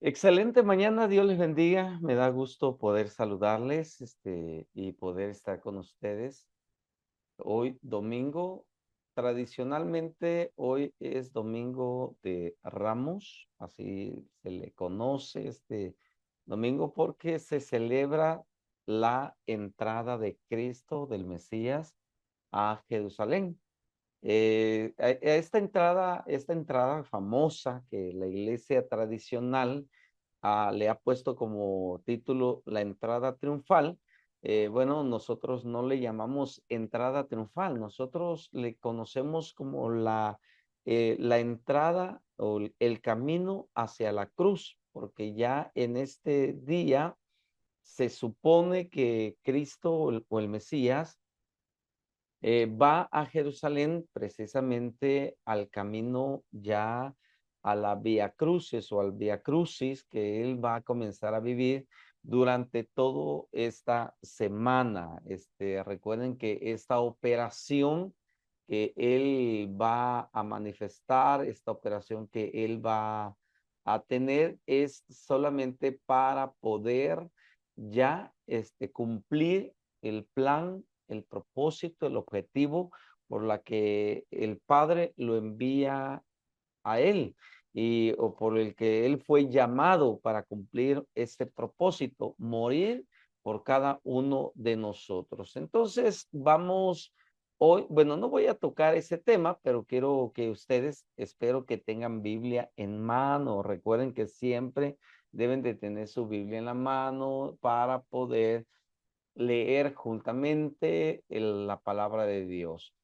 Excelente mañana, Dios les bendiga. Me da gusto poder saludarles, y poder estar con ustedes. Hoy domingo, tradicionalmente hoy es domingo de Ramos, así se le conoce este domingo porque se celebra la entrada de Cristo, del Mesías, a Jerusalén. Esta entrada famosa que la iglesia tradicional le ha puesto como título la entrada triunfal. Bueno, nosotros no le llamamos entrada triunfal, nosotros le conocemos como la entrada o el camino hacia la cruz, porque ya en este día se supone que Cristo o el Mesías va a Jerusalén precisamente al camino ya a la Vía Crucis o al Vía Crucis que él va a comenzar a vivir durante toda esta semana. Recuerden que esta operación que él va a manifestar, esta operación que él va a tener es solamente para poder ya cumplir el plan, el propósito, el objetivo por la que el Padre lo envía a él o por el que él fue llamado para cumplir este propósito, morir por cada uno de nosotros. Entonces, vamos hoy, bueno, no voy a tocar ese tema, pero quiero que ustedes, espero que tengan Biblia en mano. Recuerden que siempre deben de tener su Biblia en la mano para poder leer juntamente la palabra de Dios.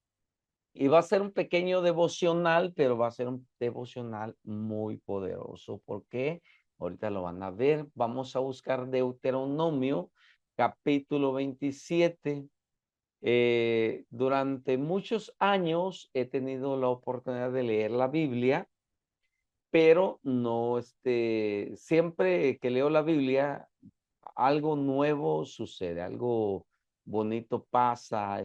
Y va a ser un pequeño devocional, pero va a ser un devocional muy poderoso. ¿Por qué? Ahorita lo van a ver. Vamos a buscar Deuteronomio, capítulo 27. Durante muchos años he tenido la oportunidad de leer la Biblia, pero no, siempre que leo la Biblia, algo nuevo sucede, algo bonito pasa,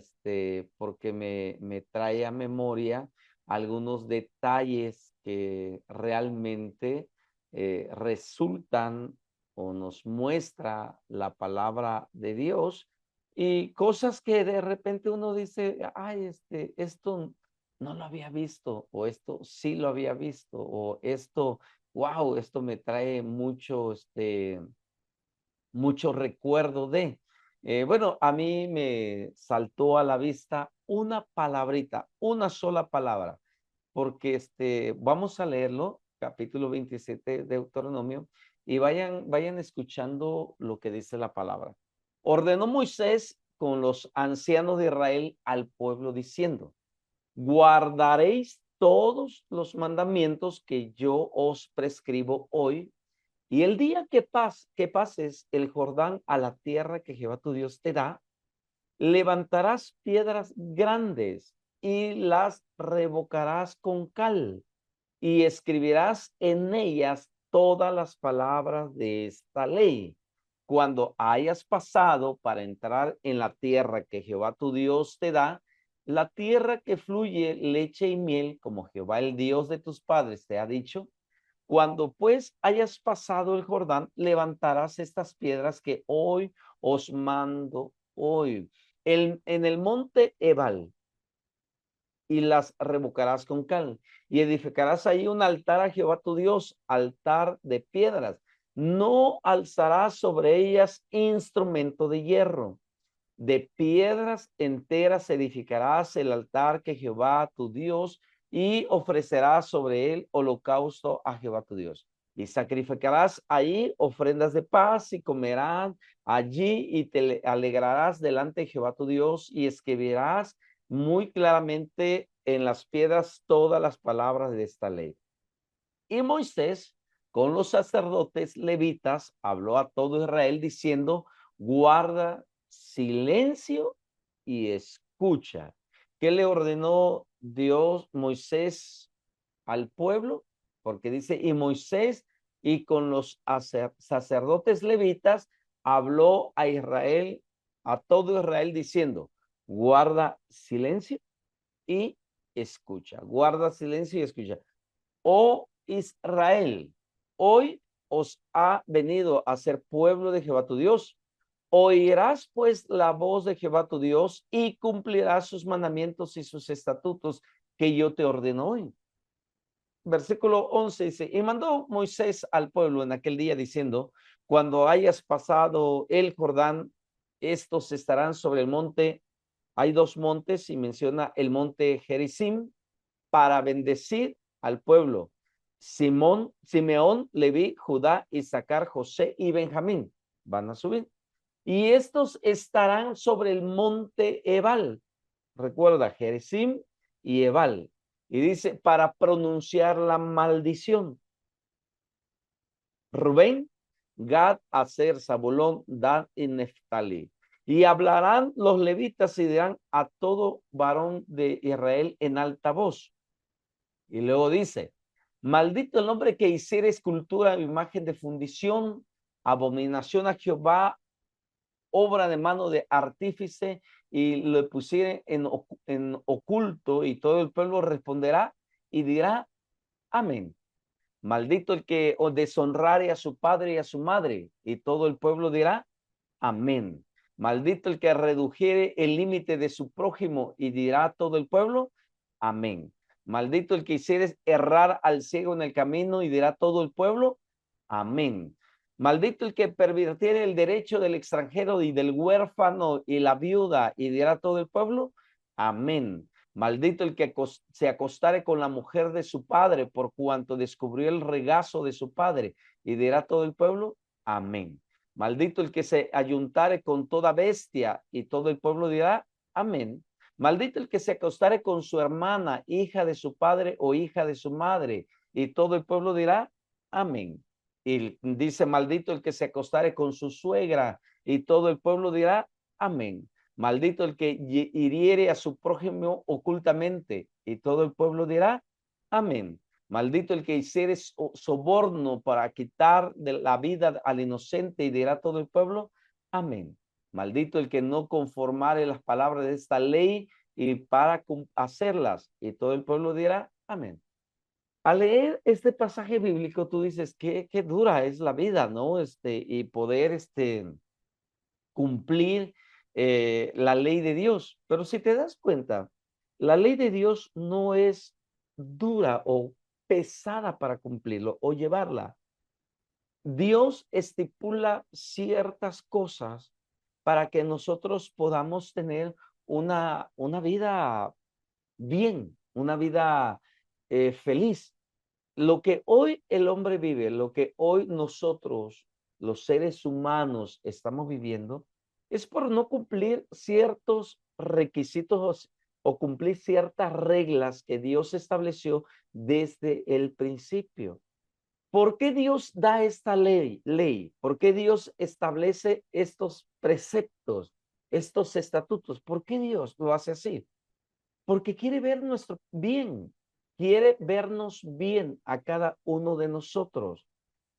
porque me trae a memoria algunos detalles que realmente resultan o nos muestra la palabra de Dios y cosas que de repente uno dice, ay, esto no lo había visto, o esto sí lo había visto, o esto, wow, esto me trae mucho recuerdo de. Bueno, a mí me saltó a la vista una palabrita, una sola palabra, porque vamos a leerlo, capítulo 27 de Deuteronomio, y vayan escuchando lo que dice la palabra. Ordenó Moisés con los ancianos de Israel al pueblo diciendo, guardaréis todos los mandamientos que yo os prescribo hoy y el día que pases el Jordán a la tierra que Jehová tu Dios te da, levantarás piedras grandes y las revocarás con cal y escribirás en ellas todas las palabras de esta ley. Cuando hayas pasado para entrar en la tierra que Jehová tu Dios te da, la tierra que fluye leche y miel, como Jehová el Dios de tus padres te ha dicho, cuando pues hayas pasado el Jordán, levantarás estas piedras que hoy os mando hoy en el monte Ebal y las revocarás con cal y edificarás ahí un altar a Jehová tu Dios, altar de piedras. No alzarás sobre ellas instrumento de hierro. De piedras enteras edificarás el altar que Jehová tu Dios y ofrecerás sobre él holocausto a Jehová tu Dios. Y sacrificarás ahí ofrendas de paz y comerán allí y te alegrarás delante de Jehová tu Dios y escribirás muy claramente en las piedras todas las palabras de esta ley. Y Moisés, con los sacerdotes levitas, habló a todo Israel diciendo, guarda silencio y escucha. ¿Qué le ordenó Dios, Moisés al pueblo? Porque dice, y Moisés y con los sacerdotes levitas habló a Israel, a todo Israel diciendo, guarda silencio y escucha. Guarda silencio y escucha. Oh Israel, hoy os ha venido a ser pueblo de Jehová tu Dios. Oirás pues la voz de Jehová tu Dios y cumplirás sus mandamientos y sus estatutos que yo te ordeno hoy. Versículo 11 dice, y mandó Moisés al pueblo en aquel día diciendo, cuando hayas pasado el Jordán, estos estarán sobre el monte. Hay dos montes y menciona el monte Gerizim para bendecir al pueblo. Simeón, Leví, Judá, Isaacar, José y Benjamín van a subir. Y estos estarán sobre el monte Ebal. Recuerda, Gerizim y Ebal. Y dice, para pronunciar la maldición. Rubén, Gad, Aser, Zabulón, Dan y Neftalí. Y hablarán los levitas y dirán a todo varón de Israel en alta voz. Y luego dice, maldito el hombre que hiciera escultura o imagen de fundición, abominación a Jehová, obra de mano de artífice, y lo pusiere en oculto, y todo el pueblo responderá y dirá, amén. Maldito el que deshonrare a su padre y a su madre, y todo el pueblo dirá, amén. Maldito el que redujere el límite de su prójimo, y dirá todo el pueblo, amén. Maldito el que hiciere errar al ciego en el camino, y dirá todo el pueblo, amén. Maldito el que pervirtiere el derecho del extranjero y del huérfano y la viuda, y dirá todo el pueblo, amén. Maldito el que se acostare con la mujer de su padre, por cuanto descubrió el regazo de su padre, y dirá todo el pueblo, amén. Maldito el que se ayuntare con toda bestia, y todo el pueblo dirá, amén. Maldito el que se acostare con su hermana, hija de su padre o hija de su madre, y todo el pueblo dirá, amén. Y dice, maldito el que se acostare con su suegra, y todo el pueblo dirá, amén. Maldito el que hiriere a su prójimo ocultamente, y todo el pueblo dirá, amén. Maldito el que hiciere soborno para quitar de la vida al inocente, y dirá todo el pueblo, amén. Maldito el que no conformare las palabras de esta ley y para hacerlas, y todo el pueblo dirá, amén. Al leer este pasaje bíblico, tú dices, qué dura es la vida, ¿no? Y poder, cumplir la ley de Dios. Pero si te das cuenta, la ley de Dios no es dura o pesada para cumplirlo o llevarla. Dios estipula ciertas cosas para que nosotros podamos tener una vida bien, una vida feliz. Lo que hoy el hombre vive, lo que hoy nosotros, los seres humanos, estamos viviendo, es por no cumplir ciertos requisitos o cumplir ciertas reglas que Dios estableció desde el principio. ¿Por qué Dios da esta ley? ¿Por qué Dios establece estos preceptos, estos estatutos? ¿Por qué Dios lo hace así? Porque quiere ver nuestro bien, quiere vernos bien a cada uno de nosotros.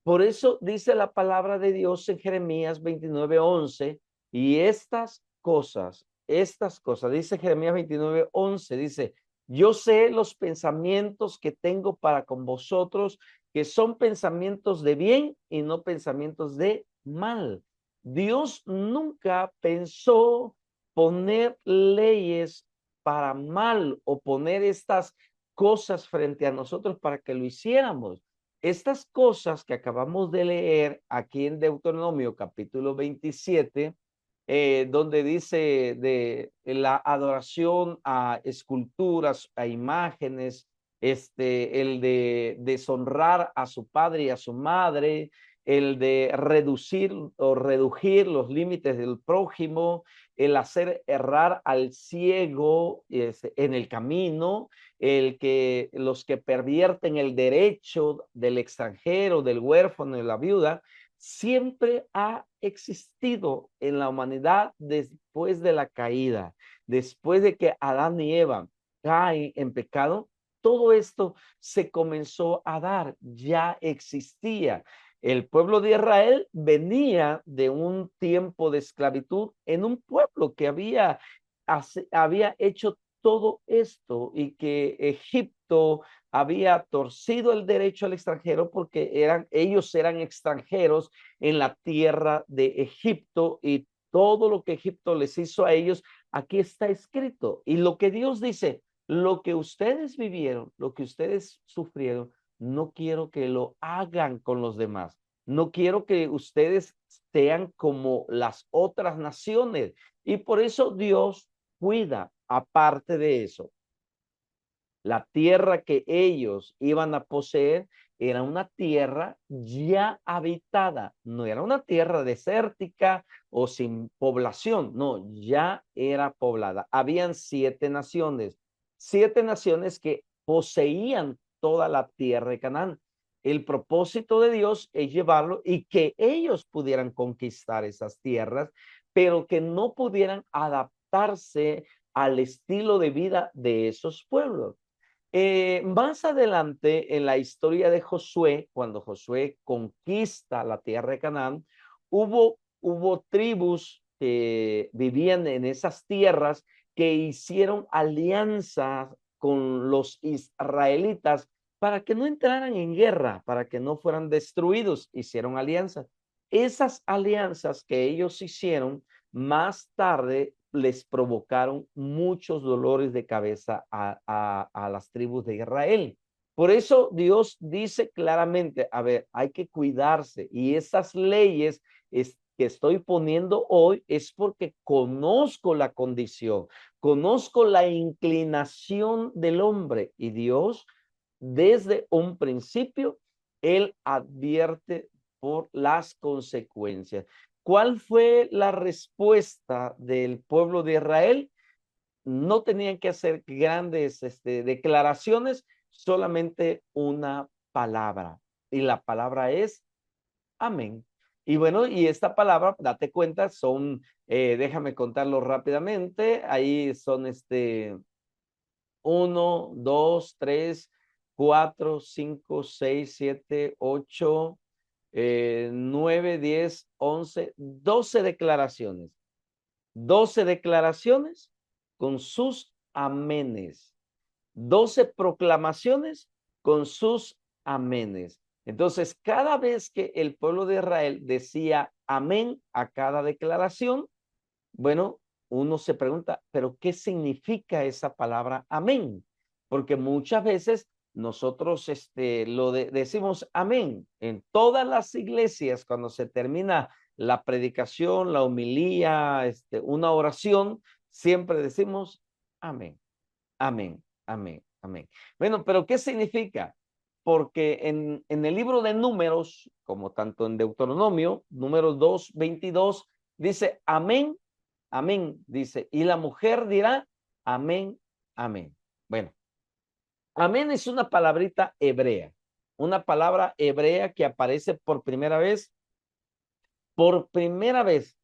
Por eso dice la palabra de Dios en Jeremías 29:11, y estas cosas, dice Jeremías 29:11, dice, yo sé los pensamientos que tengo para con vosotros, que son pensamientos de bien y no pensamientos de mal. Dios nunca pensó poner leyes para mal o poner estas cosas frente a nosotros para que lo hiciéramos. Estas cosas que acabamos de leer aquí en Deuteronomio capítulo 27, donde dice de la adoración a esculturas, a imágenes, el de deshonrar a su padre y a su madre, el de reducir o redujir los límites del prójimo, el hacer errar al ciego en el camino, los que pervierten el derecho del extranjero, del huérfano y la viuda, siempre ha existido en la humanidad después de la caída, después de que Adán y Eva caen en pecado. Todo esto se comenzó a dar, ya existía. El pueblo de Israel venía de un tiempo de esclavitud en un pueblo que había hecho todo esto, y que Egipto había torcido el derecho al extranjero porque ellos eran extranjeros en la tierra de Egipto y todo lo que Egipto les hizo a ellos, aquí está escrito. Y lo que Dios dice, lo que ustedes vivieron, lo que ustedes sufrieron, no quiero que lo hagan con los demás. No quiero que ustedes sean como las otras naciones. Y por eso Dios cuida, aparte de eso, la tierra que ellos iban a poseer era una tierra ya habitada, no era una tierra desértica o sin población, no, ya era poblada. Habían siete naciones que poseían toda la tierra de Canaán. El propósito de Dios es llevarlo y que ellos pudieran conquistar esas tierras, pero que no pudieran adaptarse al estilo de vida de esos pueblos. Más adelante en la historia de Josué, cuando Josué conquista la tierra de Canaán, hubo tribus que vivían en esas tierras que hicieron alianzas con los israelitas para que no entraran en guerra, para que no fueran destruidos, hicieron alianzas. Esas alianzas que ellos hicieron más tarde les provocaron muchos dolores de cabeza a las tribus de Israel. Por eso Dios dice claramente, a ver, hay que cuidarse y esas leyes que estoy poniendo hoy es porque conozco la condición, conozco la inclinación del hombre y Dios desde un principio, Él advierte por las consecuencias. ¿Cuál fue la respuesta del pueblo de Israel? No tenían que hacer grandes declaraciones, solamente una palabra. Y la palabra es amén. Y bueno, y esta palabra, date cuenta, déjame contarlo rápidamente, ahí son 1, 2, 3, 4, 5, 6, 7, 8, 9, 10, 11, 12 declaraciones. 12 declaraciones con sus amenes. 12 proclamaciones con sus amenes. Entonces, cada vez que el pueblo de Israel decía amén a cada declaración, bueno, uno se pregunta, ¿pero qué significa esa palabra amén? Porque muchas veces nosotros decimos amén. En todas las iglesias, cuando se termina la predicación, la homilía, una oración, siempre decimos amén, amén, amén, amén. Bueno, pero ¿qué significa? Porque en el libro de Números, como tanto en Deuteronomio, número 2, 22, dice amén, amén, dice, y la mujer dirá amén, amén. Bueno, amén es una palabrita hebrea, una palabra hebrea que aparece por primera vez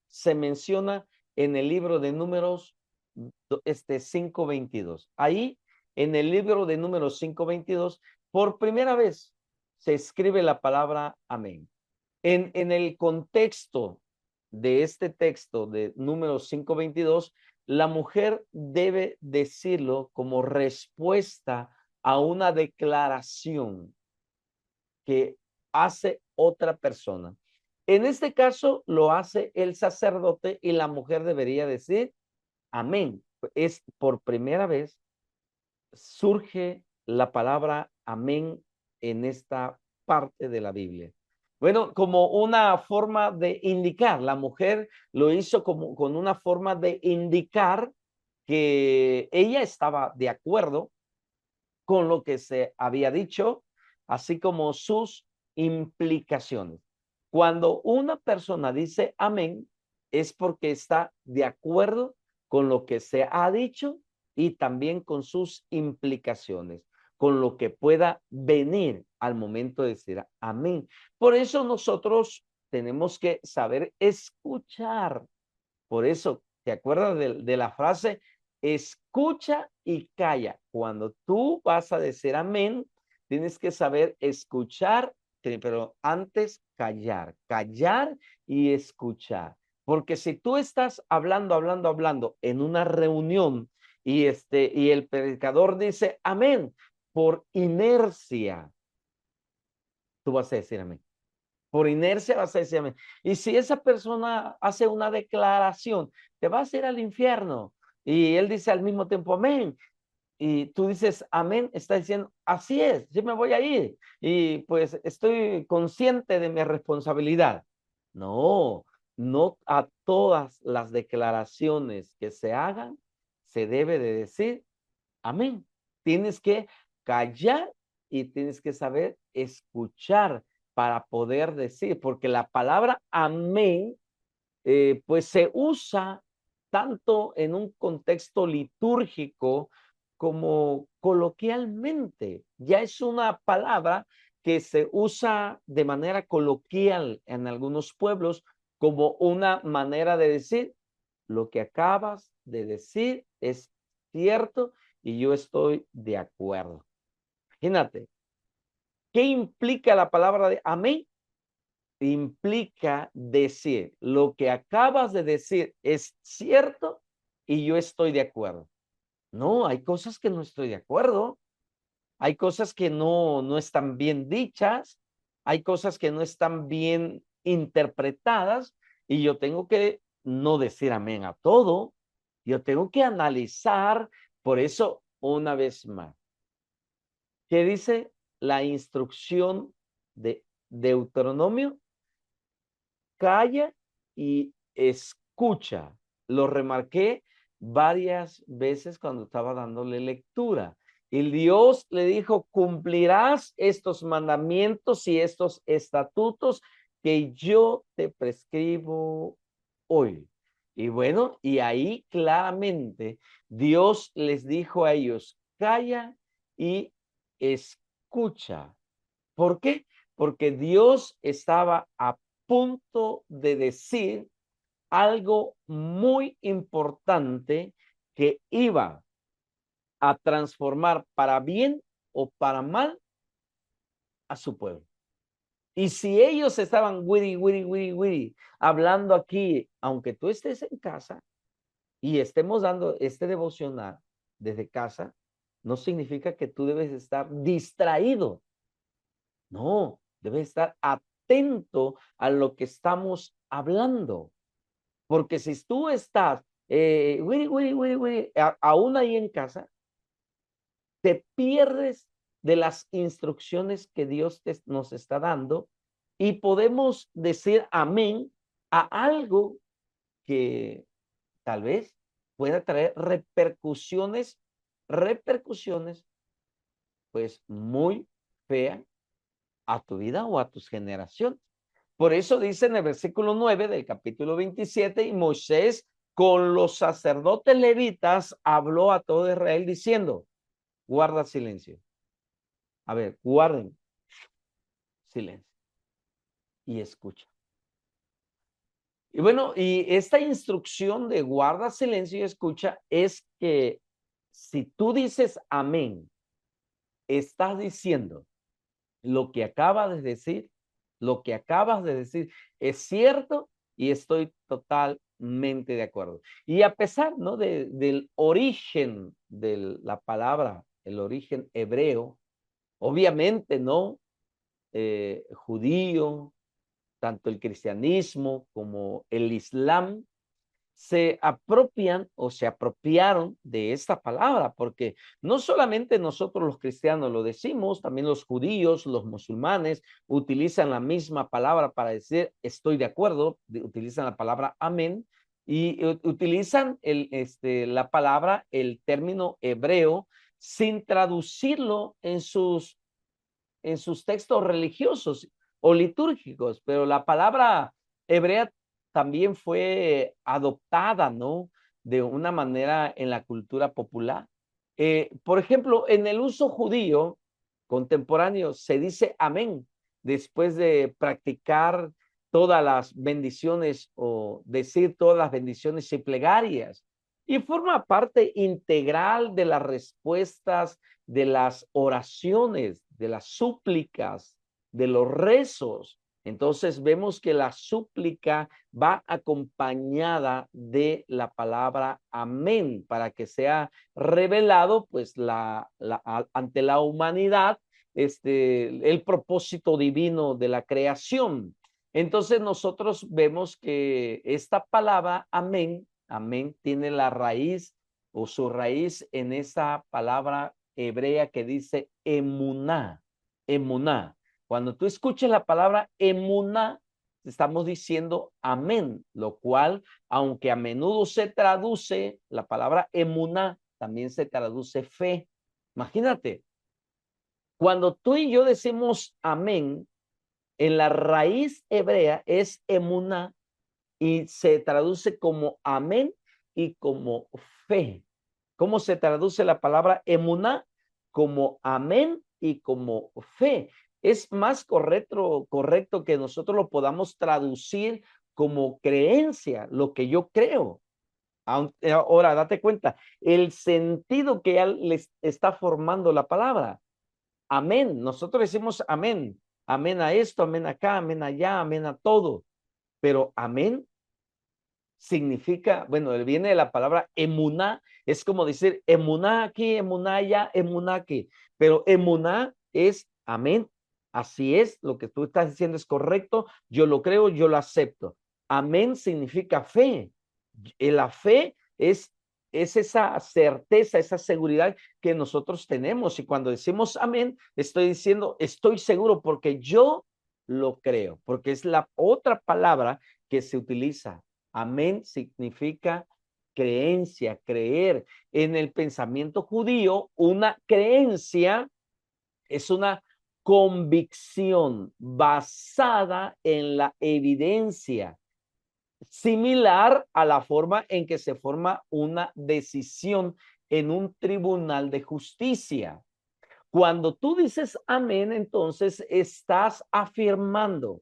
se menciona en el libro de Números 5:22. Ahí, en el libro de Números 5:22, por primera vez se escribe la palabra amén. En el contexto de este texto de Números 5:22, la mujer debe decirlo como respuesta a una declaración que hace otra persona. En este caso lo hace el sacerdote y la mujer debería decir amén. Es por primera vez surge la palabra amén en esta parte de la Biblia. Bueno, como una forma de indicar, la mujer lo hizo como con una forma de indicar que ella estaba de acuerdo con lo que se había dicho, así como sus implicaciones. Cuando una persona dice amén, es porque está de acuerdo con lo que se ha dicho y también con sus implicaciones, con lo que pueda venir al momento de decir amén. Por eso nosotros tenemos que saber escuchar. Por eso, ¿te acuerdas de la frase? Escucha y calla. Cuando tú vas a decir amén, tienes que saber escuchar, pero antes callar, callar y escuchar. Porque si tú estás hablando en una reunión y el predicador dice amén, por inercia, tú vas a decir amén. Por inercia vas a decir amén. Y si esa persona hace una declaración, te vas a ir al infierno. Y él dice al mismo tiempo amén. Y tú dices amén, está diciendo, así es, yo me voy a ir. Y pues estoy consciente de mi responsabilidad. No, no a todas las declaraciones que se hagan se debe de decir amén. Tienes que callar y tienes que saber escuchar para poder decir, porque la palabra amén, pues se usa tanto en un contexto litúrgico como coloquialmente. Ya es una palabra que se usa de manera coloquial en algunos pueblos como una manera de decir, lo que acabas de decir es cierto y yo estoy de acuerdo. Imagínate, ¿qué implica la palabra de amén? Implica decir, lo que acabas de decir es cierto y yo estoy de acuerdo. No, hay cosas que no estoy de acuerdo, hay cosas que no están bien dichas, hay cosas que no están bien interpretadas y yo tengo que no decir amén a todo, yo tengo que analizar, por eso, una vez más, ¿qué dice la instrucción de Deuteronomio? Calla y escucha. Lo remarqué varias veces cuando estaba dándole lectura. Y Dios le dijo, cumplirás estos mandamientos y estos estatutos que yo te prescribo hoy. Y bueno, y ahí claramente Dios les dijo a ellos, calla y escucha. ¿Por qué? Porque Dios estaba a punto de decir algo muy importante que iba a transformar para bien o para mal a su pueblo. Y si ellos estaban hablando aquí, aunque tú estés en casa y estemos dando este devocional desde casa, no significa que tú debes estar distraído. No, debes estar atento a lo que estamos hablando. Porque si tú estás aún ahí en casa, te pierdes de las instrucciones que Dios nos está dando y podemos decir amén a algo que tal vez pueda traer repercusiones, pues muy feas a tu vida o a tus generaciones. Por eso dice en el versículo 9 del capítulo 27, y Moisés con los sacerdotes levitas habló a todo Israel diciendo, guarda silencio. A ver, guarden silencio y escucha. Y bueno, y esta instrucción de guarda silencio y escucha es que si tú dices amén, estás diciendo lo que acabas de decir, lo que acabas de decir es cierto y estoy totalmente de acuerdo. Y a pesar, ¿no? Del origen de la palabra, el origen hebreo, obviamente, ¿no? Judío, tanto el cristianismo como el islam se apropian o se apropiaron de esta palabra, porque no solamente nosotros los cristianos lo decimos, también los judíos, los musulmanes utilizan la misma palabra para decir estoy de acuerdo, utilizan la palabra amén y utilizan la palabra, el término hebreo, sin traducirlo en sus textos religiosos o litúrgicos, pero la palabra hebrea también fue adoptada, ¿no? De una manera en la cultura popular. Por ejemplo, en el uso judío contemporáneo se dice amén después de practicar todas las bendiciones o decir todas las bendiciones y plegarias. Y forma parte integral de las respuestas, de las oraciones, de las súplicas, de los rezos. Entonces vemos que la súplica va acompañada de la palabra amén para que sea revelado pues ante la humanidad el propósito divino de la creación. Entonces nosotros vemos que esta palabra amén, amén tiene la raíz o su raíz en esa palabra hebrea que dice emuná, emuná. Cuando tú escuches la palabra emuná, estamos diciendo amén, lo cual, aunque a menudo se traduce, la palabra emuná también se traduce fe. Imagínate, cuando tú y yo decimos amén, en la raíz hebrea es emuná y se traduce como amén y como fe. ¿Cómo se traduce la palabra emuná? Como amén y como fe. Es más correcto que nosotros lo podamos traducir como creencia, lo que yo creo. Ahora, date cuenta, el sentido que ya les está formando la palabra. Amén. Nosotros decimos amén. Amén a esto, amén acá, amén allá, amén a todo. Pero amén significa, bueno, viene de la palabra emuná, es como decir emuná aquí, emuná allá, emuná aquí, pero emuná es amén, así es, lo que tú estás diciendo es correcto, yo lo creo, yo lo acepto. Amén significa fe, la fe es esa certeza, esa seguridad que nosotros tenemos, y cuando decimos amén, estoy diciendo, estoy seguro porque yo lo creo, porque es la otra palabra que se utiliza. Amén significa creencia, creer. En el pensamiento judío, una creencia es una convicción basada en la evidencia, similar a la forma en que se forma una decisión en un tribunal de justicia. Cuando tú dices amén, entonces estás afirmando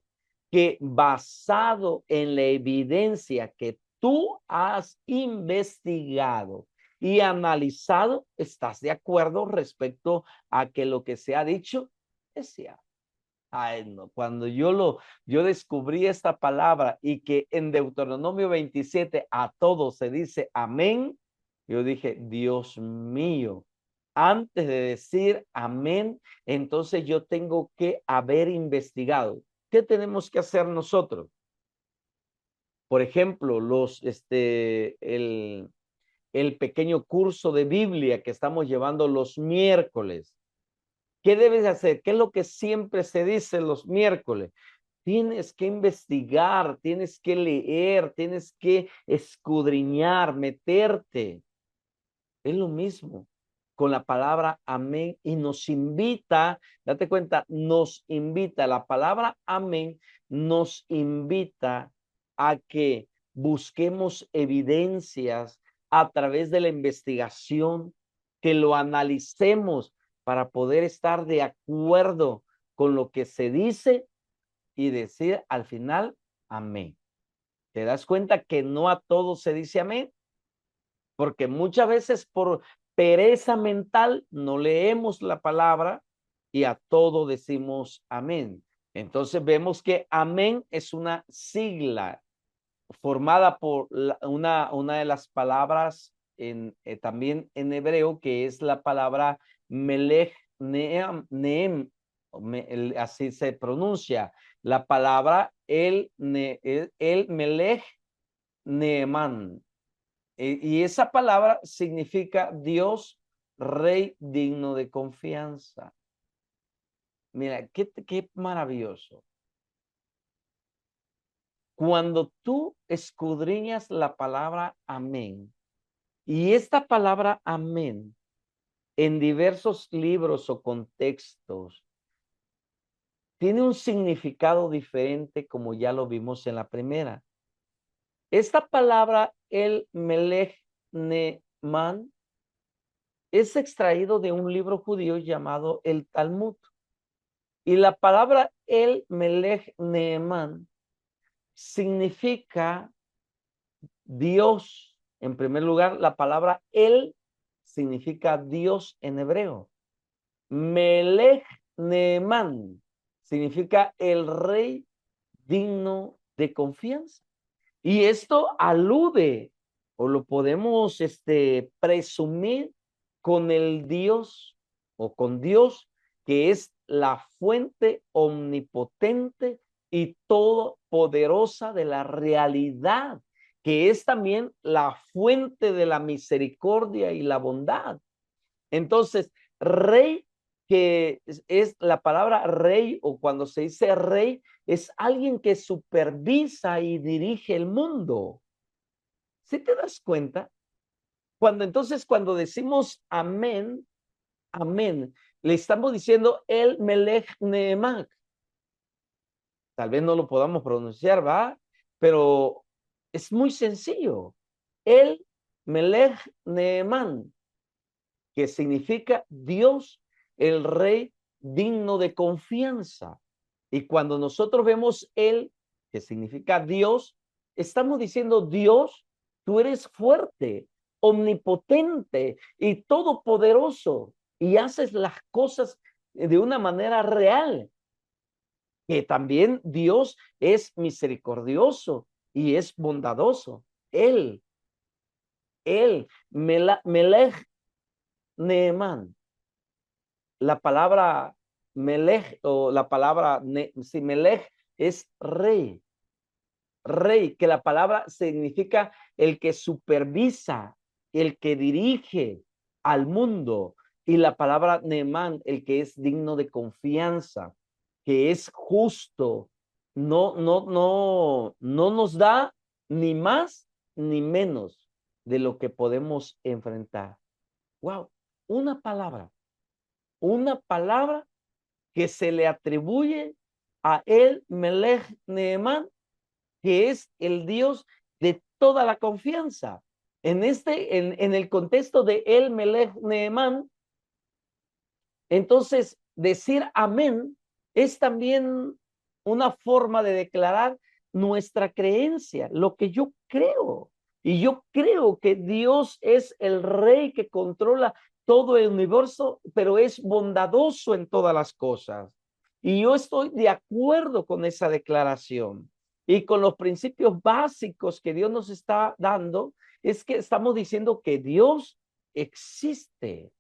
que basado en la evidencia que tú has investigado y analizado, estás de acuerdo respecto a que lo que se ha dicho es cierto. Ay, no, cuando yo descubrí esta palabra y que en Deuteronomio 27 a todos se dice amén, yo dije, Dios mío, antes de decir amén, entonces yo tengo que haber investigado. ¿Qué tenemos que hacer nosotros? Por ejemplo, el pequeño curso de Biblia que estamos llevando los miércoles. ¿Qué debes hacer? ¿Qué es lo que siempre se dice los miércoles? Tienes que investigar, tienes que leer, tienes que escudriñar, meterte. Es lo mismo con la palabra amén y nos invita, date cuenta, nos invita, la palabra amén nos invita a que busquemos evidencias a través de la investigación, que lo analicemos para poder estar de acuerdo con lo que se dice y decir al final amén. ¿Te das cuenta que no a todos se dice amén? Porque muchas veces por pereza mental no leemos la palabra y a todo decimos amén. Entonces vemos que amén es una sigla formada por una de las palabras también en hebreo, que es la palabra melech neem, así se pronuncia. La palabra el melech neemán. Y esa palabra significa Dios, Rey digno de confianza. Mira, qué maravilloso. Cuando tú escudriñas la palabra amén, y esta palabra amén en diversos libros o contextos tiene un significado diferente, como ya lo vimos en la primera. Esta palabra, el melech neman, es extraído de un libro judío llamado el Talmud. Y la palabra el melech neman significa Dios. En primer lugar, la palabra el significa Dios en hebreo. Melech neman significa el rey digno de confianza. Y esto alude o lo podemos presumir con el Dios o con Dios, que es la fuente omnipotente y todopoderosa de la realidad, que es también la fuente de la misericordia y la bondad. Entonces, rey, que es la palabra rey, o cuando se dice rey, es alguien que supervisa y dirige el mundo. ¿Sí te das cuenta? Cuando decimos amén, amén, le estamos diciendo el Melech Neemak. Tal vez no lo podamos pronunciar, ¿va? Pero es muy sencillo. El Melech Neeman, que significa Dios, el Rey digno de confianza. Y cuando nosotros vemos Él, que significa Dios, estamos diciendo, Dios, tú eres fuerte, omnipotente y todopoderoso, y haces las cosas de una manera real. Que también Dios es misericordioso y es bondadoso. Él, Melech Neemán. La palabra Melech o la palabra si Melech es rey, rey, que la palabra significa el que supervisa, el que dirige al mundo, y la palabra Neemán, el que es digno de confianza, que es justo, no nos da ni más ni menos de lo que podemos enfrentar. Wow, una una palabra que se le atribuye a el Melech Neemán, que es el Dios de toda la confianza. En el contexto de el Melech Neemán, entonces decir amén es también una forma de declarar nuestra creencia, lo que yo creo. Y yo creo que Dios es el rey que controla todo el universo, pero es bondadoso en todas las cosas. Y yo estoy de acuerdo con esa declaración y con los principios básicos que Dios nos está dando. Es que estamos diciendo que Dios existe.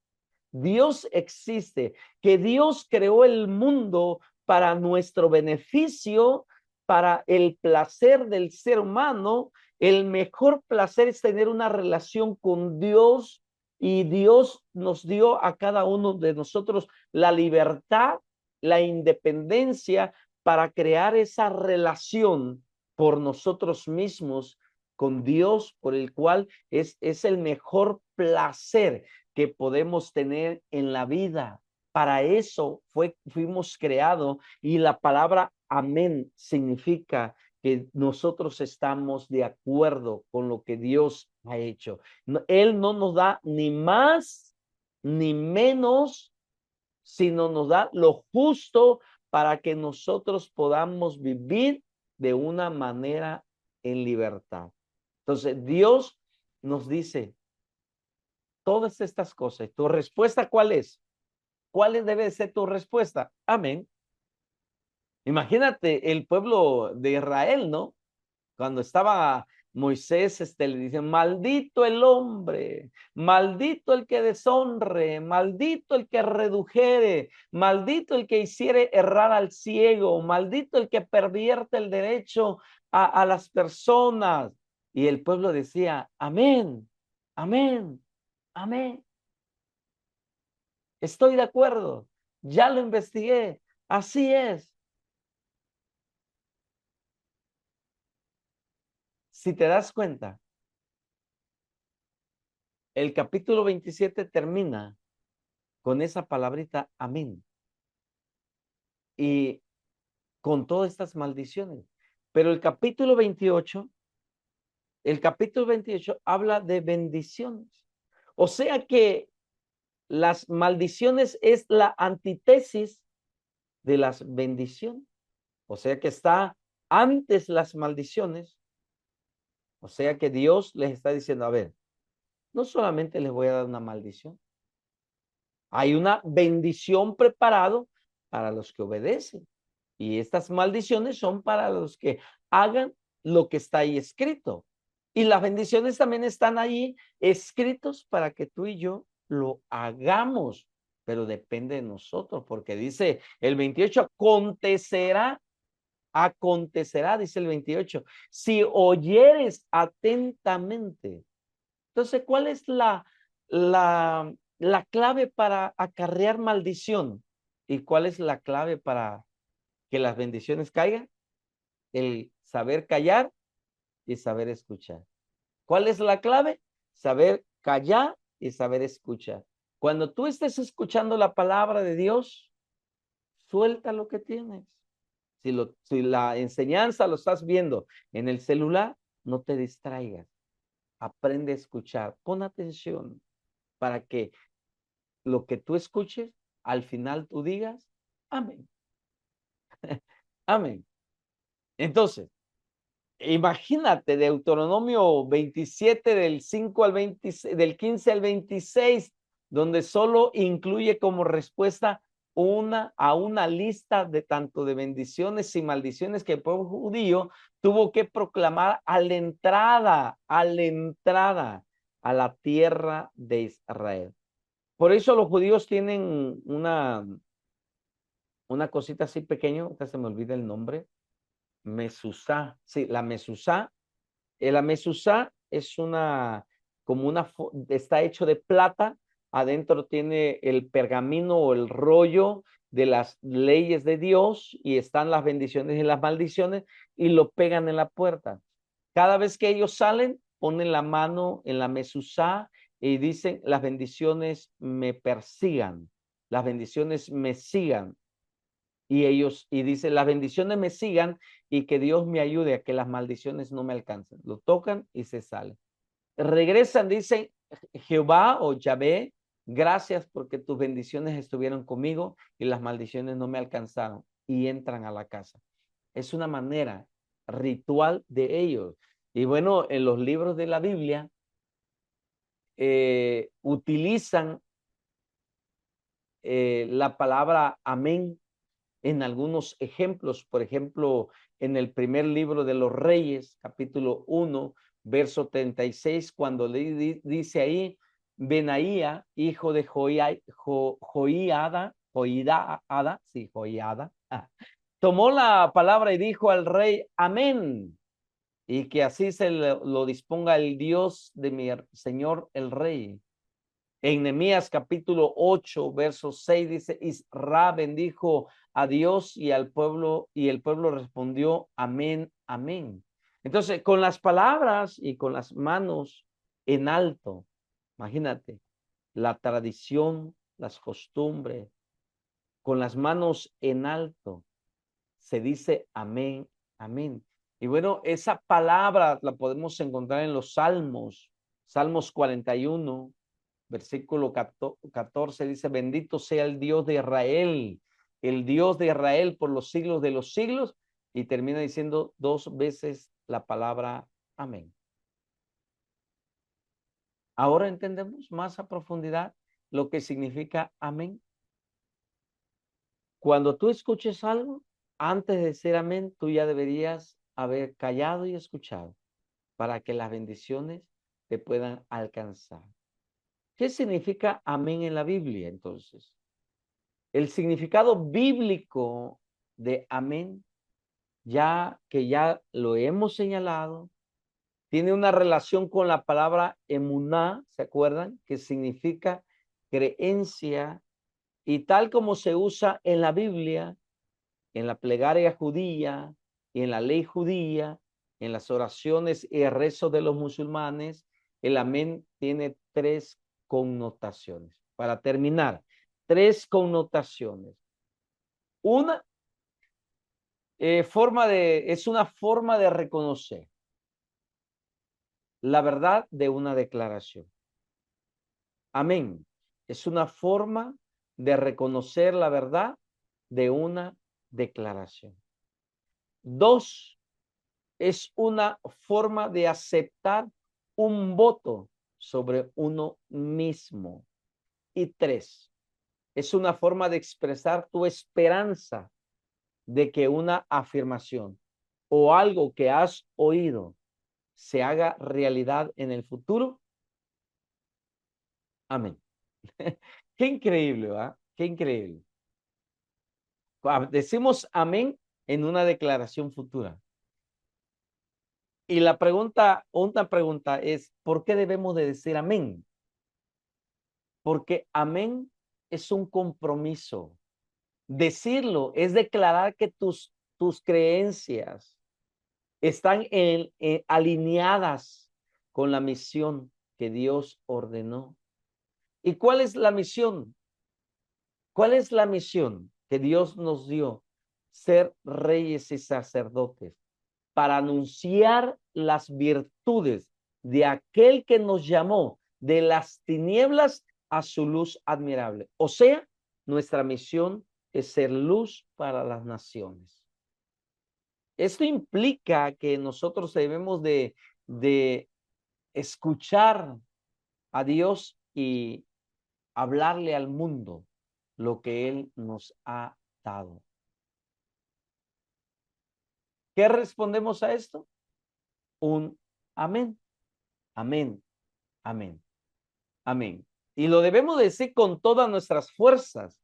Dios existe, que Dios creó el mundo para nuestro beneficio, para el placer del ser humano. El mejor placer es tener una relación con Dios, y Dios nos dio a cada uno de nosotros la libertad, la independencia para crear esa relación por nosotros mismos con Dios, por el cual es el mejor placer que podemos tener en la vida. Para eso fuimos creados, y la palabra amén significa que nosotros estamos de acuerdo con lo que Dios ha hecho. Él no nos da ni más ni menos, sino nos da lo justo para que nosotros podamos vivir de una manera en libertad. Entonces, Dios nos dice todas estas cosas. ¿Tu respuesta cuál es? ¿Cuál debe ser tu respuesta? Amén. Imagínate el pueblo de Israel, ¿no? Cuando estaba Moisés, le dicen, maldito el hombre, maldito el que deshonre, maldito el que redujere, maldito el que hiciere errar al ciego, maldito el que pervierte el derecho a las personas. Y el pueblo decía, amén, amén, amén. Estoy de acuerdo, ya lo investigué, así es. Si te das cuenta, el capítulo 27 termina con esa palabrita amén y con todas estas maldiciones. Pero el capítulo 28 habla de bendiciones. O sea que las maldiciones es la antítesis de las bendiciones. O sea que está antes las maldiciones. O sea que Dios les está diciendo, a ver, no solamente les voy a dar una maldición, hay una bendición preparado para los que obedecen. Y estas maldiciones son para los que hagan lo que está ahí escrito. Y las bendiciones también están ahí escritos para que tú y yo lo hagamos, pero depende de nosotros, porque dice el 28, acontecerá, dice el 28, si oyeres atentamente. Entonces, ¿cuál es la clave para acarrear maldición? ¿Y cuál es la clave para que las bendiciones caigan? El saber callar y saber escuchar. ¿Cuál es la clave? Saber callar y saber escuchar. Cuando tú estés escuchando la palabra de Dios, suelta lo que tienes. Si la enseñanza lo estás viendo en el celular, no te distraigas. Aprende a escuchar. Pon atención para que lo que tú escuches, al final tú digas, amén. Amén. Entonces, imagínate, Deuteronomio 27 del 5 al 26, del 15 al 26, donde solo incluye como respuesta una lista de tanto de bendiciones y maldiciones que el pueblo judío tuvo que proclamar a la entrada a la tierra de Israel. Por eso los judíos tienen una cosita así pequeño, que se me olvida el nombre, Mesusá. Sí, la Mesusá. La Mesusá es como está hecho de plata, adentro tiene el pergamino o el rollo de las leyes de Dios y están las bendiciones y las maldiciones y lo pegan en la puerta. Cada vez que ellos salen, ponen la mano en la Mesusá y dicen, las bendiciones me persigan, las bendiciones me sigan. Y dice, las bendiciones me sigan y que Dios me ayude a que las maldiciones no me alcancen. Lo tocan y se sale. Regresan, dicen, Jehová o Yahvé, gracias porque tus bendiciones estuvieron conmigo y las maldiciones no me alcanzaron. Y entran a la casa. Es una manera ritual de ellos. Y bueno, en los libros de la Biblia utilizan la palabra amén en algunos ejemplos. Por ejemplo, en el primer libro de los Reyes, capítulo 1, verso 36, cuando le dice ahí, Benaía, hijo de Joiada, tomó la palabra y dijo al rey, amén, y que así se lo disponga el Dios de mi señor el rey. En Nehemías capítulo 8, verso 6 dice, Israel bendijo a Dios y al pueblo, y el pueblo respondió, amén, amén. Entonces, con las palabras y con las manos en alto, imagínate, la tradición, las costumbres, con las manos en alto, se dice amén, amén. Y bueno, esa palabra la podemos encontrar en los Salmos, Salmos 41, versículo 14 dice, bendito sea el Dios de Israel por los siglos de los siglos, y termina diciendo 2 veces la palabra amén. Ahora entendemos más a profundidad lo que significa amén. Cuando tú escuches algo, antes de decir amén, tú ya deberías haber callado y escuchado para que las bendiciones te puedan alcanzar. ¿Qué significa amén en la Biblia entonces? El significado bíblico de amén, ya que ya lo hemos señalado, tiene una relación con la palabra emuná, ¿se acuerdan? Que significa creencia, y tal como se usa en la Biblia, en la plegaria judía y en la ley judía, en las oraciones y el rezo de los musulmanes, el amén tiene 3 connotaciones. Para terminar, 3 connotaciones. Una es una forma de reconocer la verdad de una declaración. Amén. Es una forma de reconocer la verdad de una declaración. 2, es una forma de aceptar un voto sobre uno mismo. Y 3, es una forma de expresar tu esperanza de que una afirmación o algo que has oído se haga realidad en el futuro? Amén. Qué increíble, ¿verdad? Qué increíble. Decimos amén en una declaración futura. Y la pregunta, una pregunta es, ¿por qué debemos de decir amén? Porque amén es un compromiso. Decirlo es declarar que tus creencias están alineadas con la misión que Dios ordenó. ¿Y cuál es la misión? ¿Cuál es la misión que Dios nos dio? Ser reyes y sacerdotes para anunciar las virtudes de aquel que nos llamó de las tinieblas a su luz admirable. O sea, nuestra misión es ser luz para las naciones. Esto implica que nosotros debemos de escuchar a Dios y hablarle al mundo lo que Él nos ha dado. ¿Qué respondemos a esto? Un amén, amén, amén, amén. Y lo debemos decir con todas nuestras fuerzas,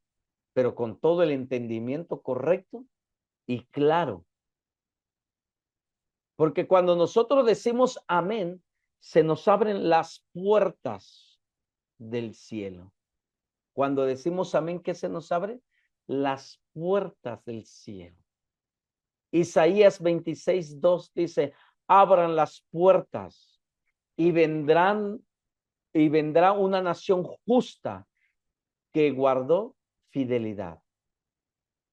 pero con todo el entendimiento correcto y claro. Porque cuando nosotros decimos amén, se nos abren las puertas del cielo. Cuando decimos amén, ¿qué se nos abre? Las puertas del cielo. Isaías 26:2 dice, abran las puertas y vendrá una nación justa que guardó fidelidad.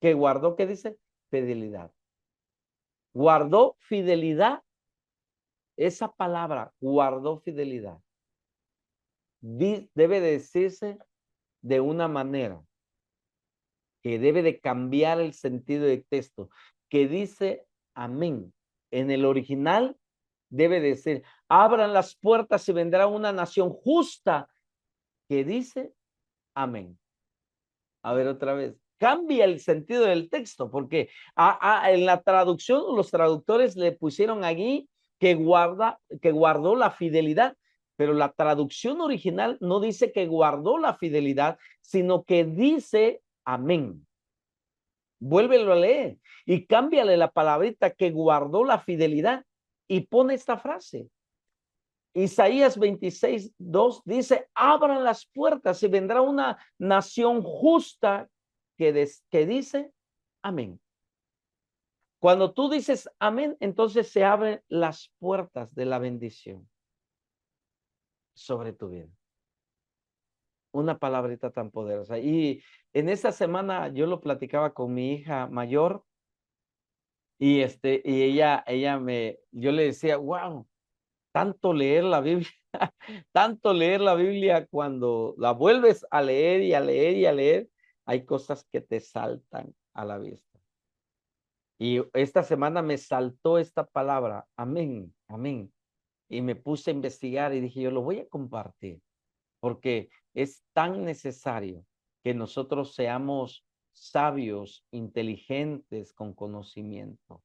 ¿Que guardó qué dice? Fidelidad. Guardó fidelidad. Esa palabra, guardó fidelidad, debe decirse de una manera que debe de cambiar el sentido del texto, que dice amén. En el original debe decir, abran las puertas y vendrá una nación justa que dice amén. A ver otra vez. Cambia el sentido del texto, porque en la traducción los traductores le pusieron allí que guardó la fidelidad, pero la traducción original no dice que guardó la fidelidad, sino que dice amén. Vuélvelo a leer y cámbiale la palabrita que guardó la fidelidad y pone esta frase. Isaías 26:2 dice, abran las puertas y vendrá una nación justa que dice amén. Cuando tú dices amén, entonces se abren las puertas de la bendición sobre tu vida. Una palabrita tan poderosa. Y en esta semana yo lo platicaba con mi hija mayor y yo le decía, wow, tanto leer la Biblia, tanto leer la Biblia cuando la vuelves a leer y a leer y a leer, hay cosas que te saltan a la vista. Y esta semana me saltó esta palabra, amén, amén. Y me puse a investigar y dije, yo lo voy a compartir, porque es tan necesario que nosotros seamos sabios, inteligentes, con conocimiento.